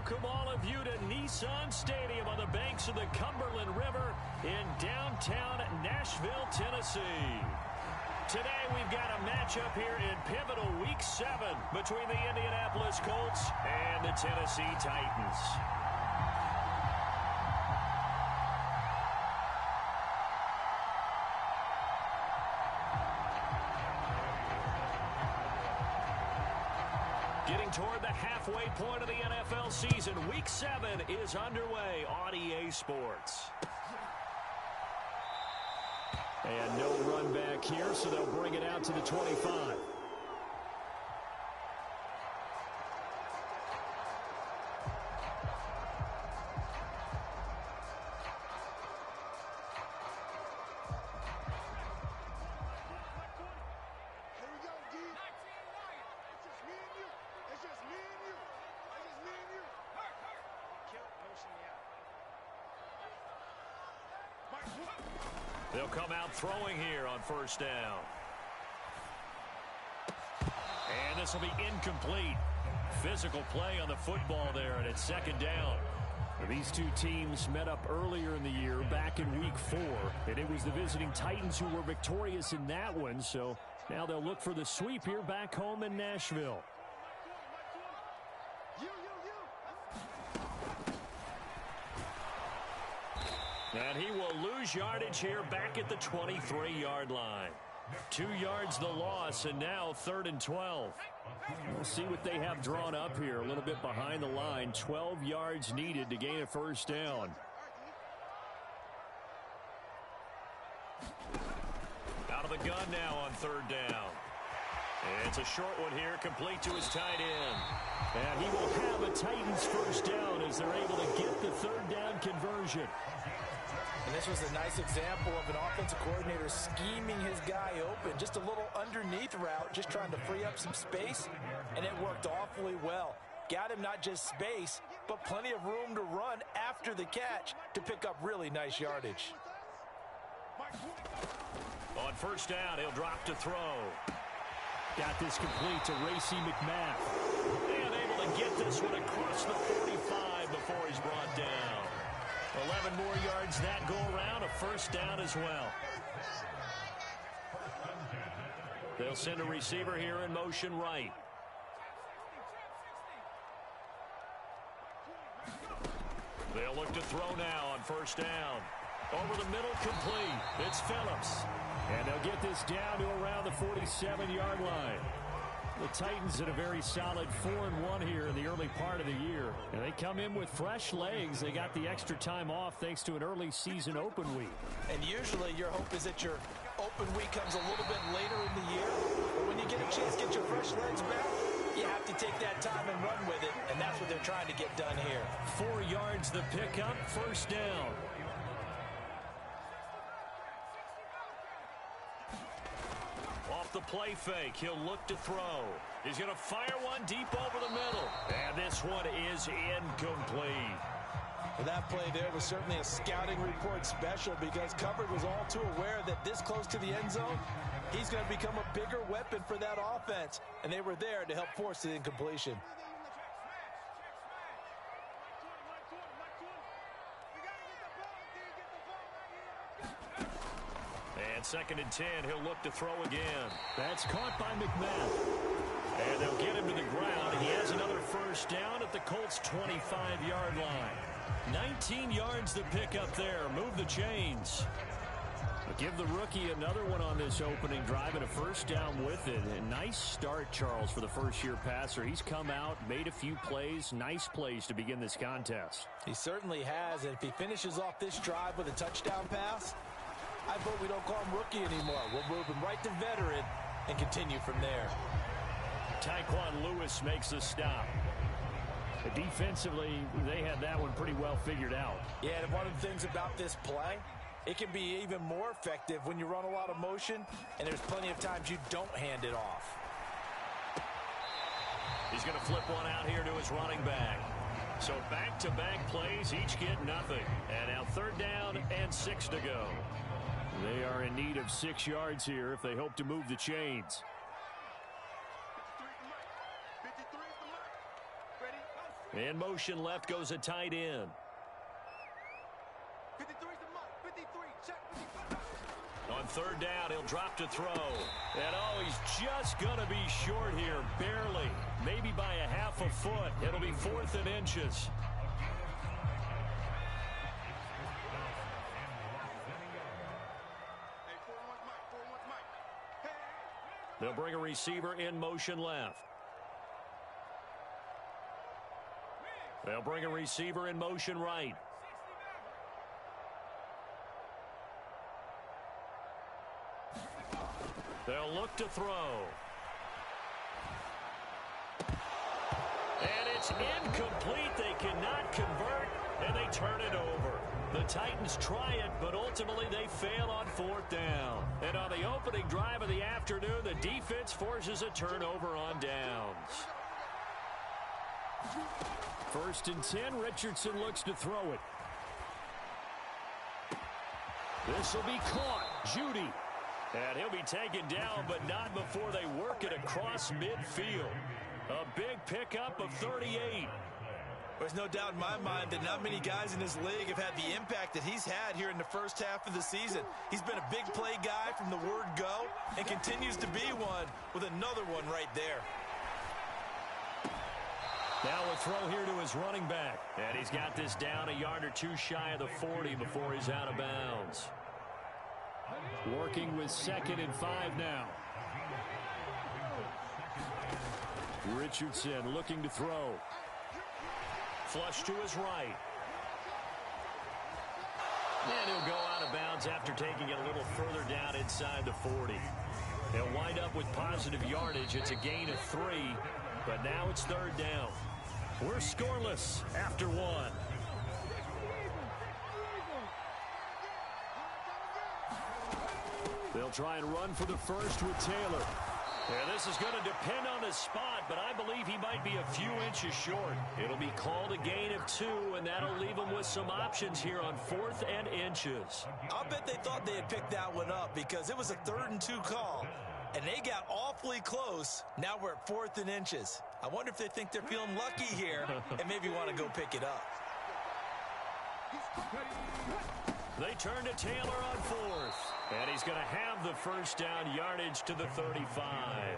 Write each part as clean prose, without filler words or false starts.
welcome all of you to Nissan Stadium on the banks of the Cumberland River in downtown Nashville, Tennessee. Today we've got a matchup here in pivotal Week 7 between the Indianapolis Colts and the Tennessee Titans. Getting toward the halfway point of the NFL season, Week 7 is underway on EA Sports. And no run back here, so they'll bring it out to the 25. They'll come out throwing here on first down. And this will be incomplete. Physical play on the football there, and it's second down. These two teams met up earlier in the year, back in Week 4, and it was the visiting Titans who were victorious in that one, so now they'll look for the sweep here back home in Nashville. And he will lose yardage here back at the 23-yard line. 2 yards the loss, and now 3rd and 12. We'll see what they have drawn up here. A little bit behind the line. 12 yards needed to gain a first down. Out of the gun now on 3rd down. It's a short one here, complete to his tight end. And he will have a Titans first down as they're able to get the 3rd down conversion. And this was a nice example of an offensive coordinator scheming his guy open. Just a little underneath route, just trying to free up some space, and it worked awfully well. Got him not just space, but plenty of room to run after the catch to pick up really nice yardage. On first down, he'll drop to throw. Got this complete to Racey McMath. And able to get this one across the 45 before he's brought down. 11 more yards that go around, a first down as well. They'll send a receiver here in motion right. They'll look to throw now on first down. Over the middle, complete. It's Phillips. And they'll get this down to around the 47-yard line. The Titans at a very solid 4-1 here in the early part of the year. And they come in with fresh legs. They got the extra time off thanks to an early season open week. And usually your hope is that your open week comes a little bit later in the year. But when you get a chance to get your fresh legs back, you have to take that time and run with it. And that's what they're trying to get done here. 4 yards the pickup, first down. Off the play fake, he'll look to throw. He's going to fire one deep over the middle. And this one is incomplete. Well, that play there was certainly a scouting report special because Covered was all too aware that this close to the end zone, he's going to become a bigger weapon for that offense. And they were there to help force the incompletion. And 2nd and 10, he'll look to throw again. That's caught by McMath. And they'll get him to the ground. He has another first down at the Colts' 25-yard line. 19 yards to pick up there. Move the chains. But give the rookie another one on this opening drive and a first down with it. A nice start, Charles, for the first-year passer. He's come out, made a few plays, nice plays to begin this contest. He certainly has, and if he finishes off this drive with a touchdown pass, I vote we don't call him rookie anymore. We'll move him right to veteran and continue from there. Tyquan Lewis makes the stop. Defensively, they had that one pretty well figured out. Yeah, and one of the things about this play, it can be even more effective when you run a lot of motion, and there's plenty of times you don't hand it off. He's going to flip one out here to his running back. So back-to-back plays, each get nothing. And now 3rd down and 6 to go. They are in need of 6 yards here if they hope to move the chains. In motion left goes a tight end. 53's the mark. 53. Check. 53. On third down, he'll drop to throw. And, oh, he's just going to be short here, barely. Maybe by a half a foot. It'll be 4th and inches. They'll bring a receiver in motion left. They'll bring a receiver in motion right. They'll look to throw. And it's incomplete. They cannot convert, and they turn it over. The Titans try it, but ultimately they fail on 4th down. And on the opening drive of the afternoon, the defense forces a turnover on downs. 1st and 10, Richardson looks to throw it. This will be caught. Judy. And he'll be taken down, but not before they work it across midfield. A big pickup of 38. There's no doubt in my mind that not many guys in this league have had the impact that he's had here in the first half of the season. He's been a big play guy from the word go and continues to be one with another one right there. Now a throw here to his running back. And he's got this down a yard or two shy of the 40 before he's out of bounds. Working with 2nd and 5 now. Richardson looking to throw. Flush to his right. And he'll go out of bounds after taking it a little further down inside the 40. They'll wind up with positive yardage. It's a gain of 3, but now it's 3rd down. We're scoreless after 1. They'll try and run for the first with Taylor. And this is going to depend on his spot, but I believe he might be a few inches short. It'll be called a gain of 2, and that'll leave him with some options here on 4th and inches. I'll bet they thought they had picked that one up because it was a 3rd and 2 call, and they got awfully close. Now we're at 4th and inches. I wonder if they think they're feeling lucky here and maybe want to go pick it up. They turn to Taylor on 4th. And he's going to have the first down yardage to the 35.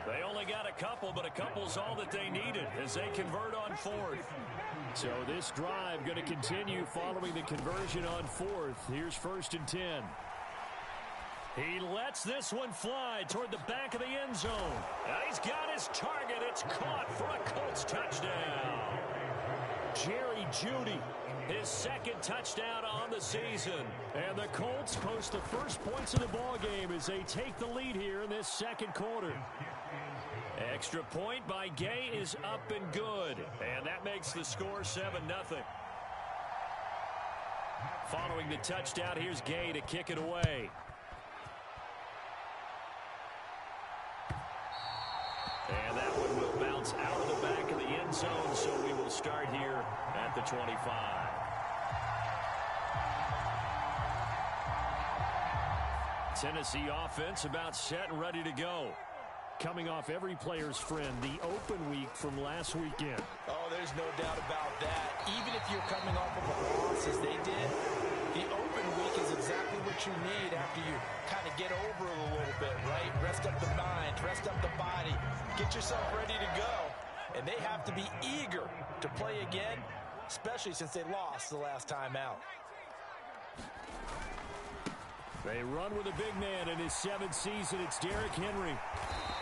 They only got a couple, but a couple's all that they needed as they convert on 4th. So this drive going to continue following the conversion on 4th. Here's 1st and 10. He lets this one fly toward the back of the end zone. And he's got his target. It's caught for a Colts touchdown. Jerry Jeudy, his 2nd touchdown on the season. And the Colts post the first points of the ballgame as they take the lead here in this 2nd quarter. Extra point by Gay is up and good. And that makes the score 7-0. Following the touchdown, here's Gay to kick it away. And that one will bounce out of the back of the end zone, so we will start here at the 25. Tennessee offense about set and ready to go. Coming off every player's friend, the open week from last weekend. Oh, there's no doubt about that. Even if you're coming off of a loss as they did, the open week is exactly what you need after you kind of get over it a little bit, right? Rest up the mind, rest up the body, get yourself ready to go. And they have to be eager to play again, especially since they lost the last time out. They run with a big man in his 7th season. It's Derrick Henry.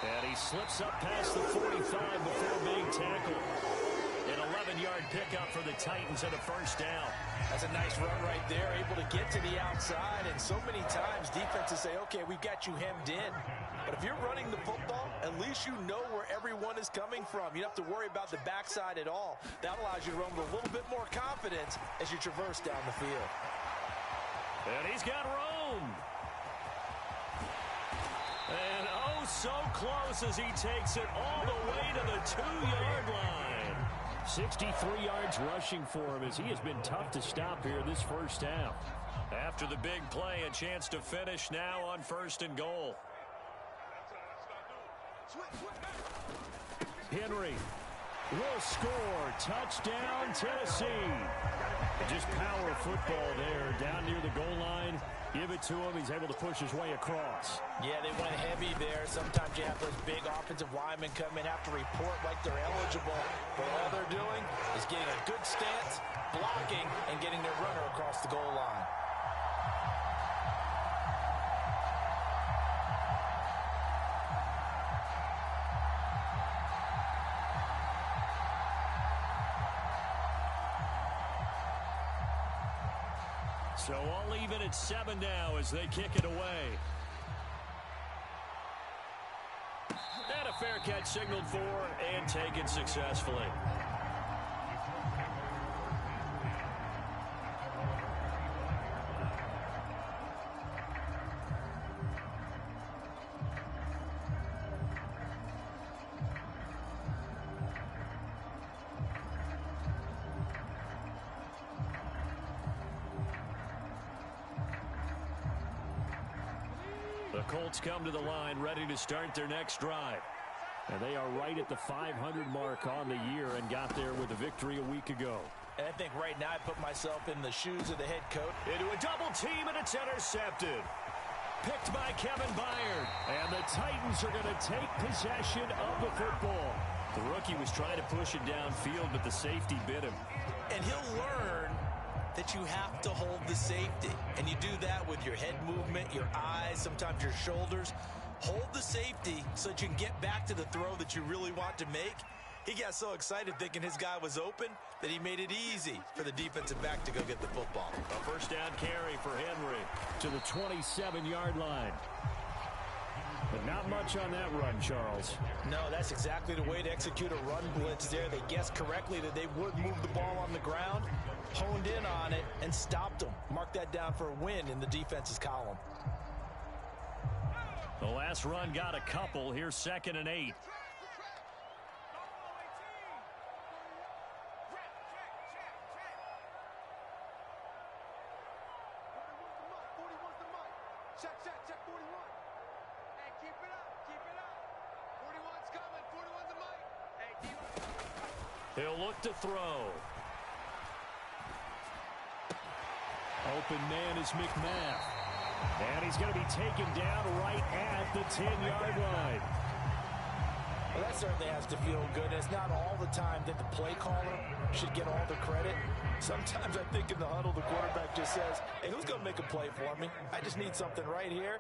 And he slips up past the 45 before being tackled. An 11-yard pickup for the Titans and a first down. That's a nice run right there, able to get to the outside. And so many times defenses say, okay, we've got you hemmed in. But if you're running the football, at least you know where everyone is coming from. You don't have to worry about the backside at all. That allows you to run with a little bit more confidence as you traverse down the field. And he's got room. And oh, so close as he takes it all the way to the 2-yard line. 63 yards rushing for him as he has been tough to stop here this first half. After the big play, a chance to finish now on 1st and goal. Henry will score. Touchdown, Tennessee. Just power football there down near the goal line. Give it to him. He's able to push his way across. Yeah, they went heavy there. Sometimes you have those big offensive linemen come in, have to report like they're eligible. But all they're doing is getting a good stance, blocking, and getting their runner across the goal line. So all even at 7 now as they kick it away. And a fair catch signaled for and taken successfully. The Colts come to the line ready to start their next drive. And they are right at the 500 mark on the year and got there with a victory a week ago. And I think right now I put myself in the shoes of the head coach. Into a double team, and it's intercepted. Picked by Kevin Byard. And the Titans are going to take possession of the football. The rookie was trying to push it downfield, but the safety bit him. And he'll learn that you have to hold the safety. And you do that with your head movement, your eyes, sometimes your shoulders. Hold the safety so that you can get back to the throw that you really want to make. He got so excited thinking his guy was open that he made it easy for the defensive back to go get the football. A first down carry for Henry to the 27-yard line. But not much on that run, Charles. No, that's exactly the way to execute a run blitz there. They guessed correctly that they would move the ball on the ground, honed in on it, and stopped them. Mark that down for a win in the defense's column. The last run got a couple. Here's 2nd and 8. Check, 41. Hey, keep it up. 41's coming. 41's the mic. Hey, D-1. He'll look to throw. Open man is McMath. And he's going to be taken down right at the 10-yard line. Well, that certainly has to feel good. It's not all the time that the play caller should get all the credit. Sometimes I think in the huddle, the quarterback just says, hey, who's going to make a play for me? I just need something right here.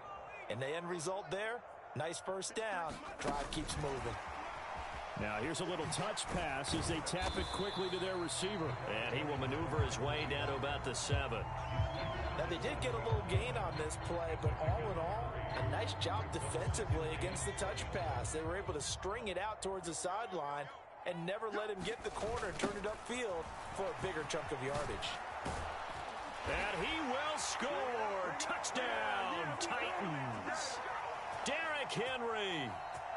And the end result there, nice first down. Drive keeps moving. Now here's a little touch pass as they tap it quickly to their receiver. And he will maneuver his way down to about the 7. Now, they did get a little gain on this play, but all in all, a nice job defensively against the touch pass. They were able to string it out towards the sideline and never let him get the corner and turn it upfield for a bigger chunk of yardage. And he will score. Touchdown, Titans. Derrick Henry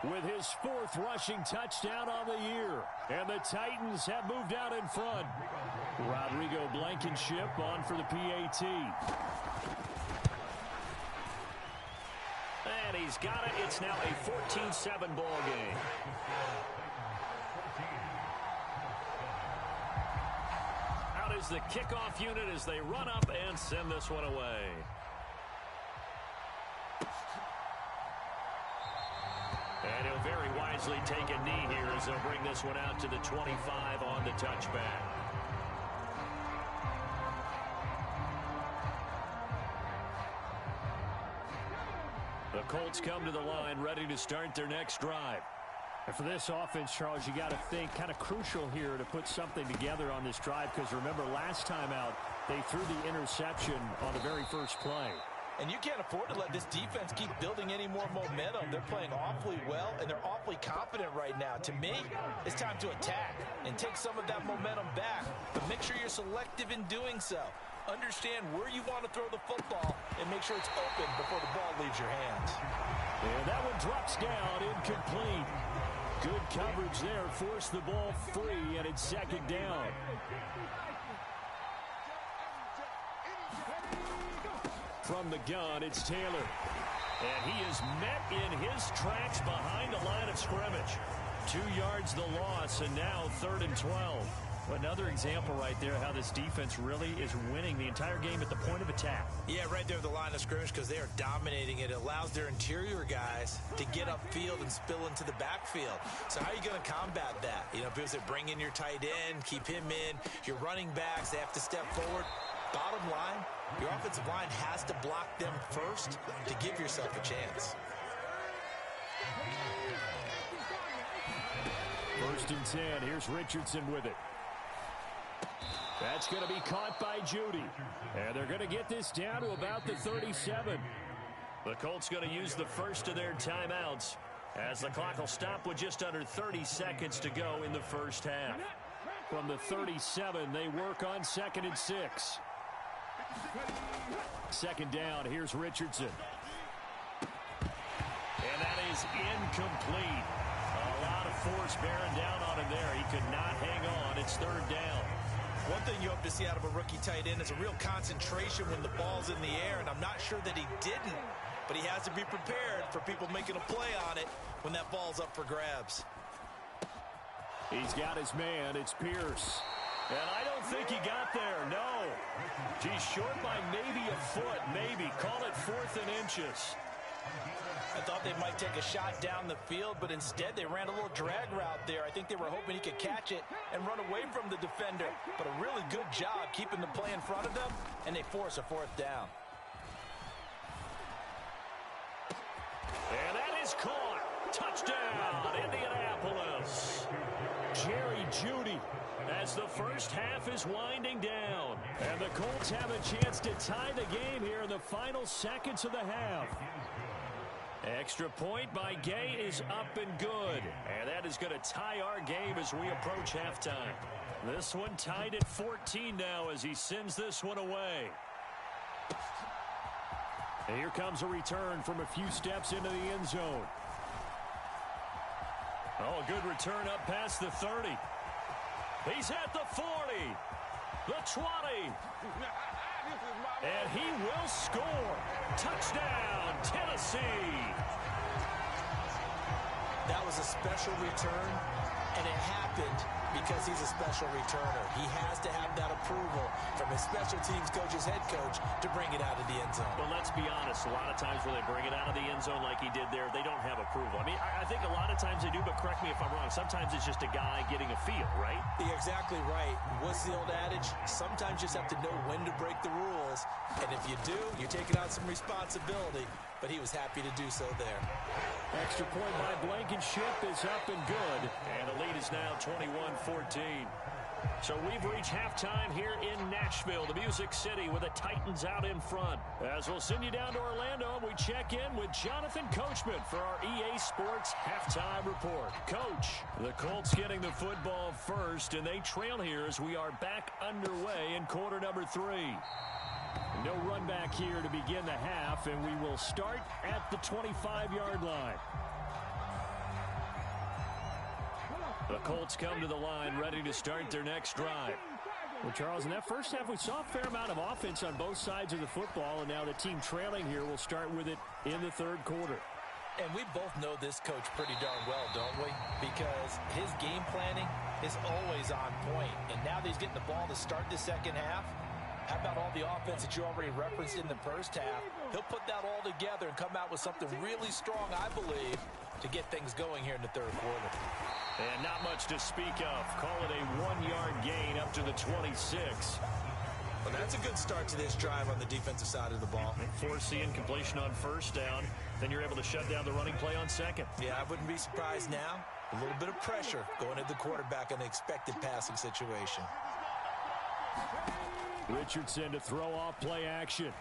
with his 4th rushing touchdown on the year. And the Titans have moved out in front. Rodrigo Blankenship on for the PAT. And he's got it. It's now a 14-7 ball game. Out is the kickoff unit as they run up and send this one away. And he'll very wisely take a knee here as they'll bring this one out to the 25 on the touchback. The Colts come to the line ready to start their next drive. And for this offense, Charles, you got to think kind of crucial here to put something together on this drive because remember last time out they threw the interception on the very first play. And you can't afford to let this defense keep building any more momentum. They're playing awfully well, and they're awfully confident right now. To me, it's time to attack and take some of that momentum back. But make sure you're selective in doing so. Understand where you want to throw the football and make sure it's open before the ball leaves your hands. And that one drops down, incomplete. Good coverage there, forced the ball free, and it's 2nd down. From the gun, it's Taylor. And he is met in his tracks behind the line of scrimmage. 2 yards the loss, and now 3rd and 12. Another example right there how this defense really is winning the entire game at the point of attack. Yeah, right there at the line of scrimmage because they are dominating it. It allows their interior guys to get upfield and spill into the backfield. So how are you going to combat that? You know, because they bring in your tight end, keep him in. Your running backs, they have to step forward. Bottom line, your offensive line has to block them first to give yourself a chance. 1st and 10. Here's Richardson with it. That's going to be caught by Judy. And they're going to get this down to about the 37. The Colts going to use the first of their timeouts as the clock will stop with just under 30 seconds to go in the first half. From the 37, they work on 2nd and 6. 2nd down, here's Richardson. And that is incomplete. A lot of force bearing down on him there. He could not hang on. It's 3rd down. One thing you hope to see out of a rookie tight end is a real concentration when the ball's in the air, and I'm not sure that he didn't, but he has to be prepared for people making a play on it when that ball's up for grabs. He's got his man. It's Pierce. And I don't think he got there. No. He's short by maybe a foot. Maybe. Call it 4th and inches. I thought they might take a shot down the field, but instead they ran a little drag route there. I think they were hoping he could catch it and run away from the defender. But a really good job keeping the play in front of them, and they force a 4th down. And that is caught. Touchdown, Indianapolis. Jerry Jeudy as the first half is winding down. And the Colts have a chance to tie the game here in the final seconds of the half. Extra point by Gay is up and good. And that is going to tie our game as we approach halftime. This one tied at 14 now as he sends this one away. And here comes a return from a few steps into the end zone. Oh, a good return up past the 30. He's at the 40, the 20. And he will score. Touchdown, Tennessee. That was a special return, and it happened because he's a special returner. He has to have that approval from his special teams coach's head coach to bring it out of the end zone. But let's be honest, a lot of times when they bring it out of the end zone like he did there, they don't have approval. I mean, I think a lot of times they do, but correct me if I'm wrong. Sometimes it's just a guy getting a feel, right? You're exactly right. What's the old adage? Sometimes you just have to know when to break the rules. And if you do, you're taking on some responsibility. But he was happy to do so there. Extra point by Blankenship is up and good. And the lead is now 21-14. So we've reached halftime here in Nashville, the Music City, with the Titans out in front. As we'll send you down to Orlando, we check in with Jonathan Coachman for our EA Sports Halftime Report. Coach, the Colts getting the football first, and they trail here as we are back underway in quarter number 3. No run back here to begin the half, and we will start at the 25-yard line. The Colts come to the line ready to start their next drive. Well, Charles, in that first half, we saw a fair amount of offense on both sides of the football, and now the team trailing here will start with it in the 3rd quarter. And we both know this coach pretty darn well, don't we? Because his game planning is always on point. And now that he's getting the ball to start the second half, how about all the offense that you already referenced in the first half? He'll put that all together and come out with something really strong, I believe, to get things going here in the 3rd quarter. And not much to speak of. Call it a 1-yard gain up to the 26. Well, that's a good start to this drive on the defensive side of the ball. Force the incompletion on first down. Then you're able to shut down the running play on second. Yeah, I wouldn't be surprised now. A little bit of pressure going at the quarterback in an expected passing situation. Richardson to throw off play action.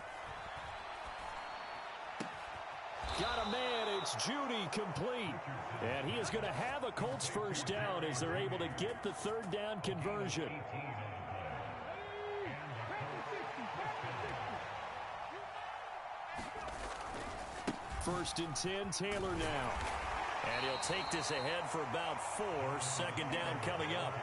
Got a man, it's Judy complete. And he is going to have a Colts first down as they're able to get the 3rd down conversion. First and 10, Taylor now. And he'll take this ahead for about 4. 2nd down coming up.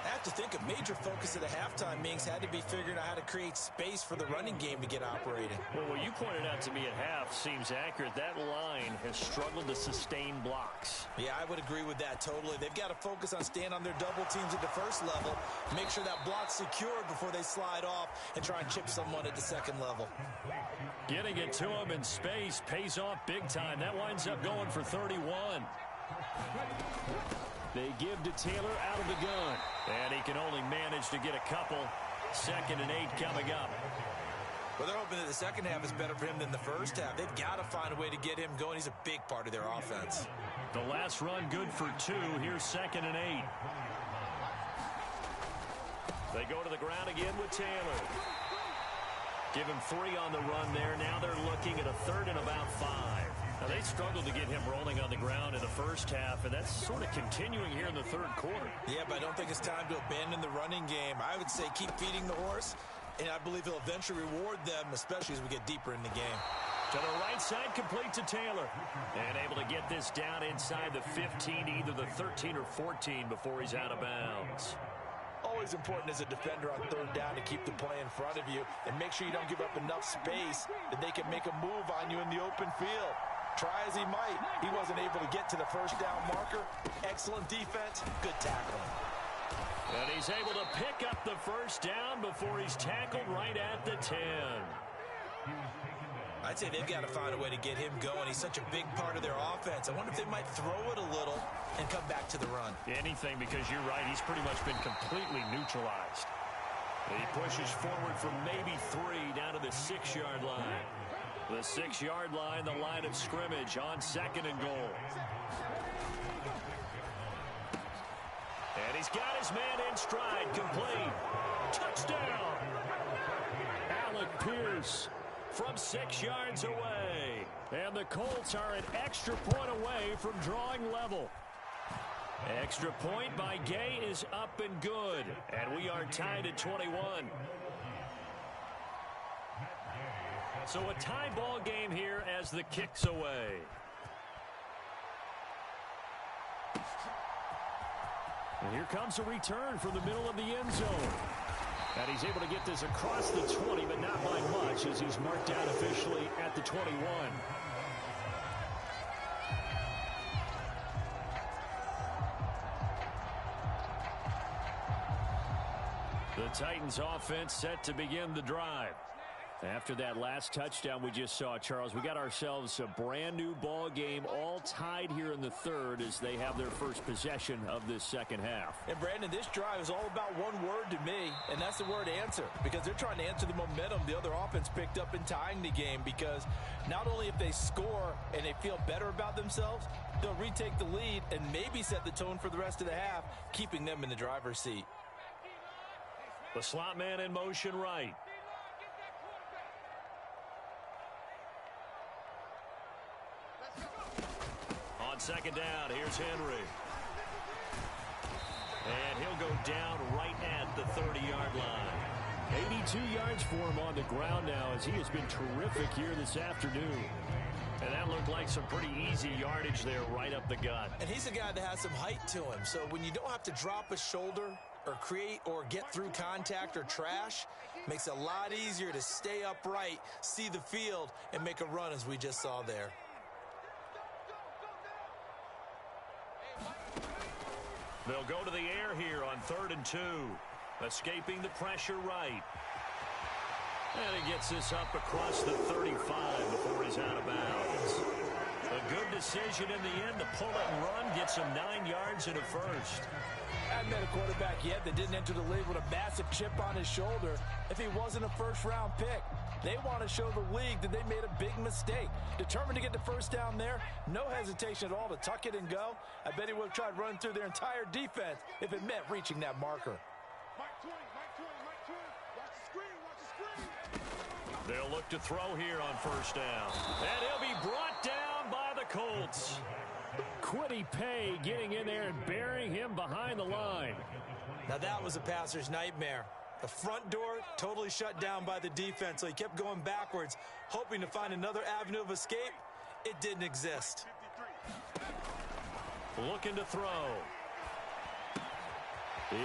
I have to think a major focus of the halftime meetings had to be figuring out how to create space for the running game to get operating. Well, what you pointed out to me at half seems accurate. That line has struggled to sustain blocks. Yeah, I would agree with that totally. They've got to focus on staying on their double teams at the first level, make sure that block's secured before they slide off and try and chip someone at the second level. Getting it to him in space pays off big time. That winds up going for 31. They give to Taylor out of the gun. And he can only manage to get a couple. 2nd and 8 coming up. Well, they're hoping that the second half is better for him than the first half. They've got to find a way to get him going. He's a big part of their offense. The last run good for 2. Here's 2nd and 8. They go to the ground again with Taylor. Give him 3 on the run there. Now they're looking at a 3rd and about 5. Now, they struggled to get him rolling on the ground in the first half, and that's sort of continuing here in the third quarter. Yeah, but I don't think it's time to abandon the running game. I would say keep feeding the horse, and I believe he'll eventually reward them, especially as we get deeper in the game. To the right side, complete to Taylor. And able to get this down inside the 15, either the 13 or 14 before he's out of bounds. Always important as a defender on 3rd down to keep the play in front of you and make sure you don't give up enough space that they can make a move on you in the open field. Try as he might, he wasn't able to get to the first down marker. Excellent defense, good tackling. And he's able to pick up the first down before he's tackled right at the 10. I'd say they've got to find a way to get him going. He's such a big part of their offense. I wonder if they might throw it a little and come back to the run. Anything, because you're right, he's pretty much been completely neutralized. He pushes forward from maybe 3 down to the 6-yard line. The 6-yard line, the line of scrimmage on 2nd and goal. And he's got his man in stride, complete. Touchdown! Alec Pierce from 6 yards away. And the Colts are an extra point away from drawing level. Extra point by Gay is up and good. And we are tied at 21. So a tie ball game here as the kick's away. And here comes a return from the middle of the end zone. And he's able to get this across the 20, but not by much as he's marked down officially at the 21. The Titans offense set to begin the drive. After that last touchdown we just saw, Charles, we got ourselves a brand new ball game, all tied here in the 3rd as they have their first possession of this second half. And Brandon, this drive is all about one word to me, and that's the word answer, because they're trying to answer the momentum the other offense picked up in tying the game, because not only if they score and they feel better about themselves, they'll retake the lead and maybe set the tone for the rest of the half, keeping them in the driver's seat. The slot man in motion right. On 2nd down, here's Henry. And he'll go down right at the 30-yard line. 82 yards for him on the ground now as he has been terrific here this afternoon. And that looked like some pretty easy yardage there right up the gut. And he's a guy that has some height to him, so when you don't have to drop a shoulder or create or get through contact or trash, makes it a lot easier to stay upright, see the field, and make a run as we just saw there. They'll go to the air here on 3rd and 2. Escaping the pressure right. And he gets this up across the 35 before he's out of bounds. A good decision in the end to pull it and run. Gets him 9 yards and a first. I haven't met a quarterback yet that didn't enter the league with a massive chip on his shoulder if he wasn't a first-round pick. They want to show the league that they made a big mistake. Determined to get the first down there, no hesitation at all to tuck it and go. I bet he would have tried running through their entire defense if it meant reaching that marker. They'll look to throw here on first down. And he'll be brought down by the Colts. Kwity Paye getting in there and burying him behind the line. Now that was a passer's nightmare. The front door totally shut down by the defense, so he kept going backwards, hoping to find another avenue of escape. It didn't exist. Looking to throw.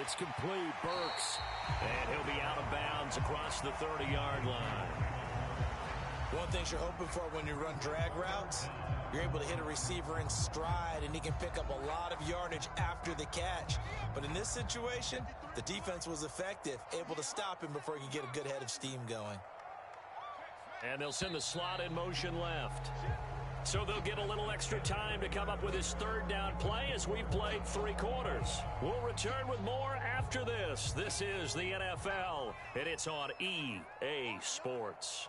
It's complete. Burks. And he'll be out of bounds across the 30-yard line. One thing you're hoping for when you run drag routes, you're able to hit a receiver in stride, and he can pick up a lot of yardage after the catch. But in this situation, the defense was effective, able to stop him before he could get a good head of steam going. And they'll send the slot in motion left. So they'll get a little extra time to come up with his third down play as we've played 3 quarters. We'll return with more after this. This is the NFL, and it's on EA Sports.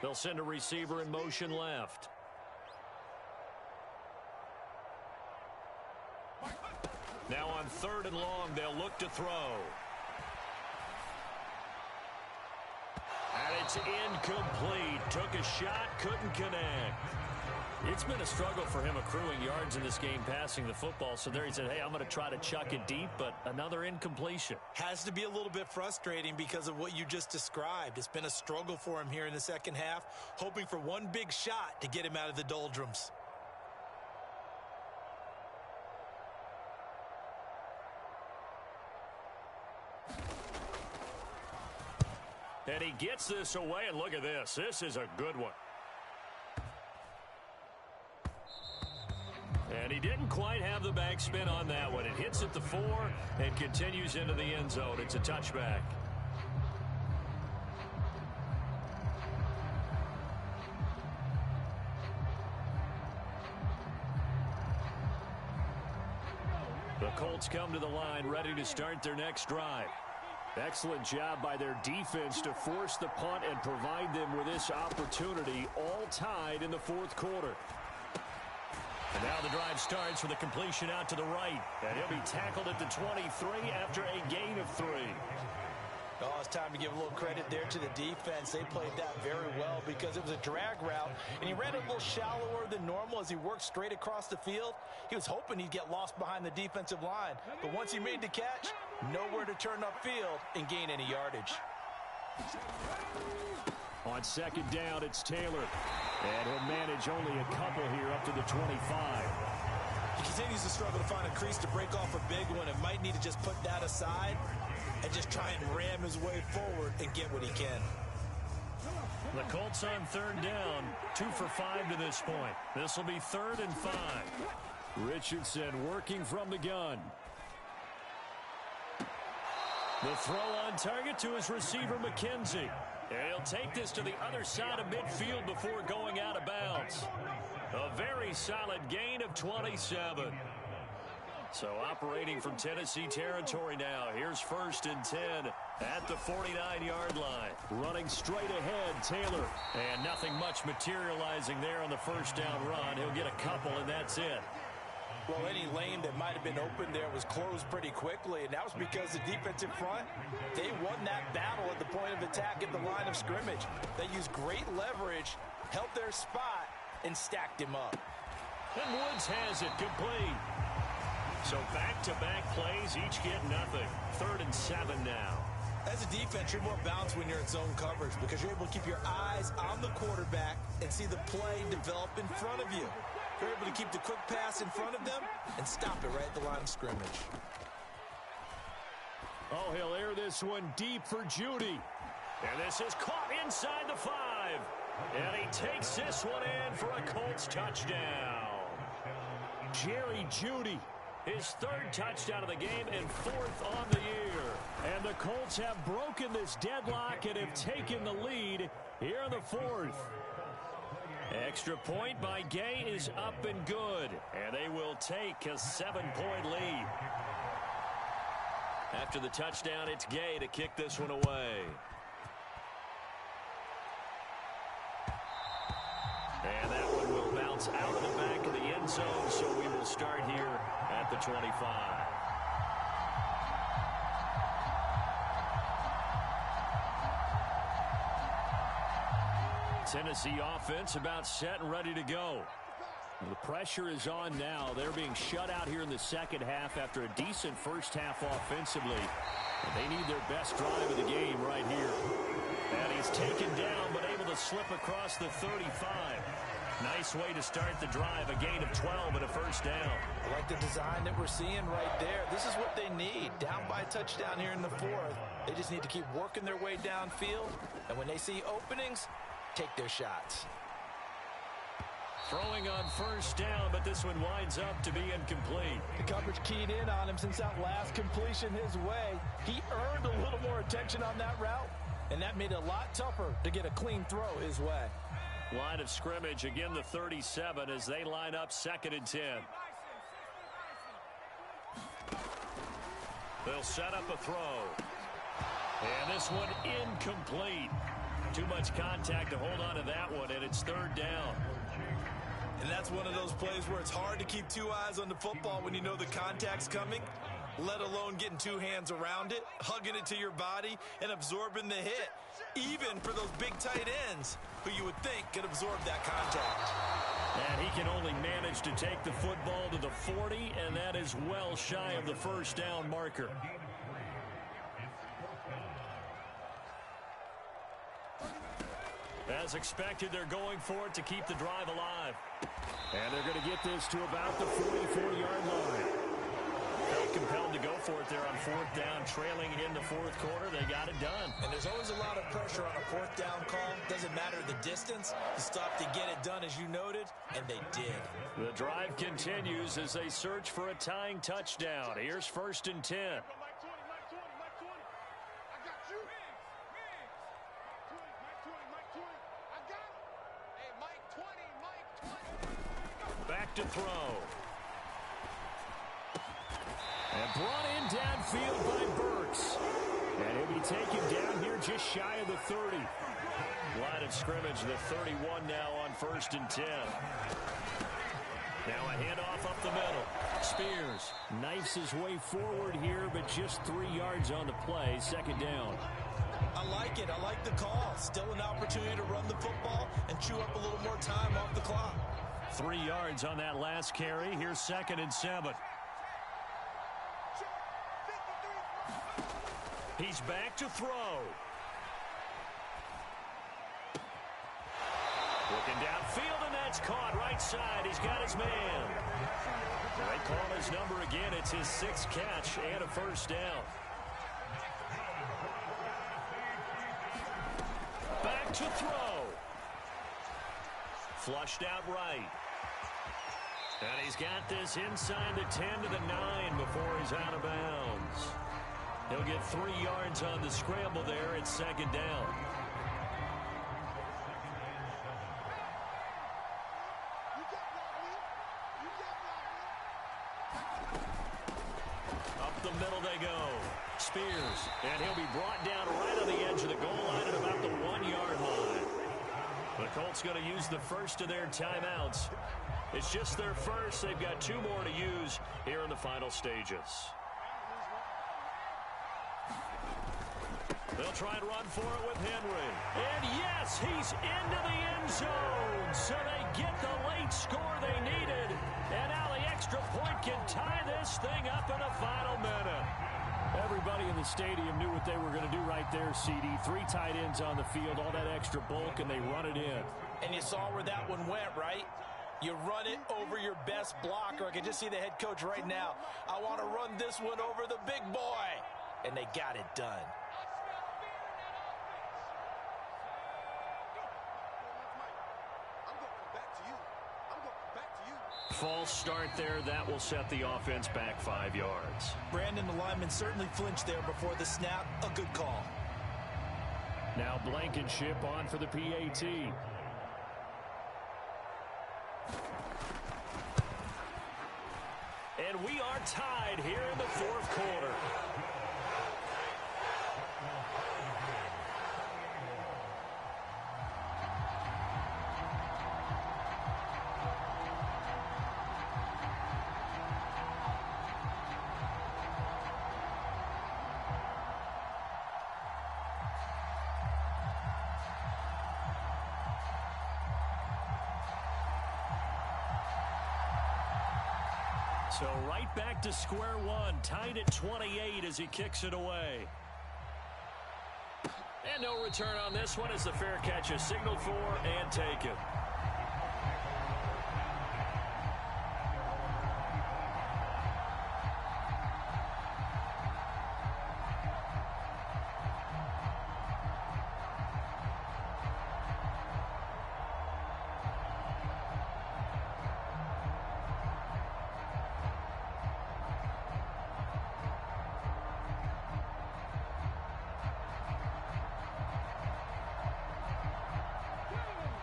They'll send a receiver in motion left. Now on 3rd and long, they'll look to throw. And it's incomplete. Took a shot, couldn't connect. It's been a struggle for him accruing yards in this game passing the football. So there he said, hey, I'm going to try to chuck it deep, but another incompletion. Has to be a little bit frustrating because of what you just described. It's been a struggle for him here in the second half, hoping for one big shot to get him out of the doldrums. And he gets this away, and look at this. This is a good one. And he didn't quite have the backspin on that one. It hits at the 4 and continues into the end zone. It's a touchback. The Colts come to the line, ready to start their next drive. Excellent job by their defense to force the punt and provide them with this opportunity, all tied in the 4th quarter. And now the drive starts with a completion out to the right. And he'll be tackled at the 23 after a gain of 3. Oh, it's time to give a little credit there to the defense. They played that very well because it was a drag route, and he ran it a little shallower than normal as he worked straight across the field. He was hoping he'd get lost behind the defensive line, but once he made the catch, nowhere to turn upfield and gain any yardage. On 2nd down, it's Taylor, and he'll manage only a couple here up to the 25. He continues to struggle to find a crease to break off a big one and might need to just put that aside and just try and ram his way forward and get what he can. The Colts on 3rd down, 2 for 5 to this point. This will be 3rd and 5. Richardson working from the gun. The throw on target to his receiver, McKenzie. And he'll take this to the other side of midfield before going out of bounds. A very solid gain of 27. So operating from Tennessee territory now. Here's 1st and 10 at the 49-yard line. Running straight ahead, Taylor. And nothing much materializing there on the 1st down run. He'll get a couple, and that's it. Well, any lane that might have been open there was closed pretty quickly, and that was because the defensive front, they won that battle at the point of attack at the line of scrimmage. They used great leverage, held their spot, and stacked him up. And Woods has it complete. So back-to-back plays, each get nothing. 3rd and 7 now. As a defense, you're more balanced when you're in zone coverage because you're able to keep your eyes on the quarterback and see the play develop in front of you. You're able to keep the quick pass in front of them and stop it right at the line of scrimmage. Oh, he'll air this one deep for Jeudy. And this is caught inside the 5. And he takes this one in for a Colts touchdown. Jerry Jeudy, his 3rd touchdown of the game and 4th on the year. And the Colts have broken this deadlock and have taken the lead here in the 4th. Extra point by Gay is up and good. And they will take a 7-point lead. After the touchdown, it's Gay to kick this one away. And that one will bounce out of the back of the end zone, so we will start here at the 25. Tennessee offense about set and ready to go. The pressure is on now. They're being shut out here in the second half after a decent first half offensively. And they need their best drive of the game right here. And he's taken down but able to slip across the 35. Nice way to start the drive, a gain of 12 and a first down. I like the design that we're seeing right there. This is what they need. Down by a touchdown here in the fourth. They just need to keep working their way downfield. And when they see openings, take their shots. Throwing on first down, but this one winds up to be incomplete. The coverage keyed in on him since that last completion his way. He earned a little more attention on that route, and that made it a lot tougher to get a clean throw his way. Line of scrimmage, again the 37 as they line up 2nd and 10. They'll set up a throw. And this one incomplete. Too much contact to hold on to that one, and it's 3rd down. And that's one of those plays where it's hard to keep 2 eyes on the football when you know the contact's coming, let alone getting 2 hands around it, hugging it to your body, and absorbing the hit. Even for those big tight ends who you would think could absorb that contact. And he can only manage to take the football to the 40, and that is well shy of the first down marker. As expected, they're going for it to keep the drive alive. And they're going to get this to about the 44-yard line. Felt compelled to go for it there on 4th down, trailing in the 4th quarter. They got it done. And there's always a lot of pressure on a 4th down call. Doesn't matter the distance. You stop to get it done, as you noted, and they did. The drive continues as they search for a tying touchdown. Here's 1st and 10. Back to throw. And brought in downfield by Burks. And he'll be taken down here just shy of the 30. Line of scrimmage, the 31 now on 1st and 10. Now a handoff up the middle. Spears knifes his way forward here, but just 3 yards on the play. 2nd down. I like it. I like the call. Still an opportunity to run the football and chew up a little more time off the clock. 3 yards on that last carry. Here's 2nd and 7. He's back to throw. Looking downfield, and that's caught right side. He's got his man. They call his number again. It's his 6th catch and a first down. Back to throw. Flushed out right. And he's got this inside the 10 to the 9 before he's out of bounds. He'll get 3 yards on the scramble there. It's 2nd down. Up the middle they go. Spears. And he'll be brought down right on the edge of the goal line at about the 1-yard line. The Colts going to use the first of their timeouts. It's just their first. They've got 2 more to use here in the final stages. They'll try and run for it with Henry. And yes, he's into the end zone. So they get the late score they needed. And now the extra point can tie this thing up in the final minute. Everybody in the stadium knew what they were going to do right there, CD. 3 tight ends on the field, all that extra bulk, and they run it in. And you saw where that one went, right? You run it over your best blocker. I can just see the head coach right now. I want to run this one over the big boy. And they got it done. False start there. That will set the offense back 5 yards. Brandon, the lineman certainly flinched there before the snap. A good call. Now Blankenship on for the PAT. And we are tied here in the 4th quarter. So right back to square one, tied at 28 as he kicks it away. And no return on this one as the fair catch is signaled for and taken.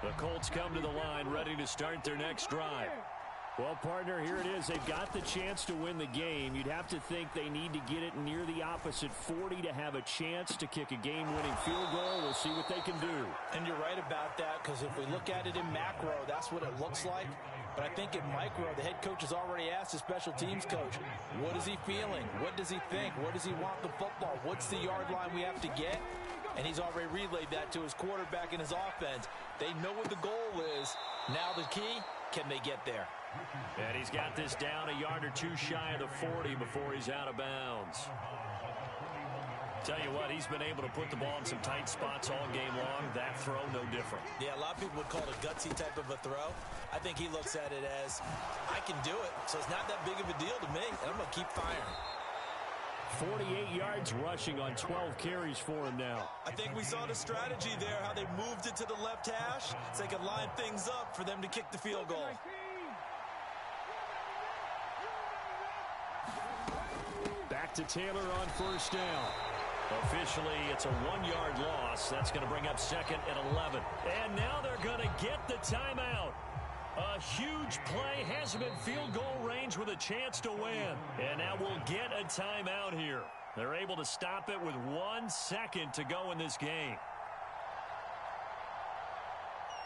The Colts come to the line ready to start their next drive. Well, partner, here it is. They've got the chance to win the game. You'd have to think they need to get it near the opposite 40 to have a chance to kick a game-winning field goal. We'll see what they can do. And you're right about that, because if we look at it in macro, that's what it looks like. But I think in micro, the head coach has already asked the special teams coach, what is he feeling? What does he think? Where does he want the football? What's the yard line we have to get? And he's already relayed that to his quarterback and his offense. They know what the goal is. Now the key, can they get there? And he's got this down a yard or two shy of the 40 before he's out of bounds. Tell you what, he's been able to put the ball in some tight spots all game long. That throw, no different. Yeah, a lot of people would call it a gutsy type of a throw. I think he looks at it as, I can do it, so it's not that big of a deal to me, and I'm going to keep firing. 48 yards rushing on 12 carries for him now. I think we saw the strategy there, how they moved it to the left hash so they could line things up for them to kick the field goal. Back to Taylor on first down. Officially, it's a 1-yard loss. That's going to bring up second and 11. And now they're going to get the timeout. A huge play, has him in field goal range with a chance to win. And now we'll get a timeout here. They're able to stop it with 1 second to go in this game.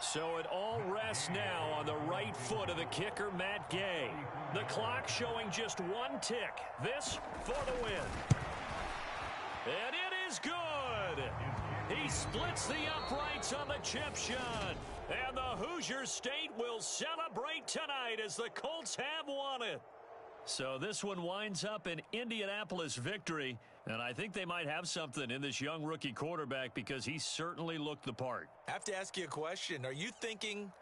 So it all rests now on the right foot of the kicker, Matt Gay. The clock showing just 1 tick. This for the win. And it is good. He splits the uprights on the chip shot. And the Hoosier State will celebrate tonight as the Colts have won it. So this one winds up an Indianapolis victory. And I think they might have something in this young rookie quarterback because he certainly looked the part. I have to ask you a question. Are you thinking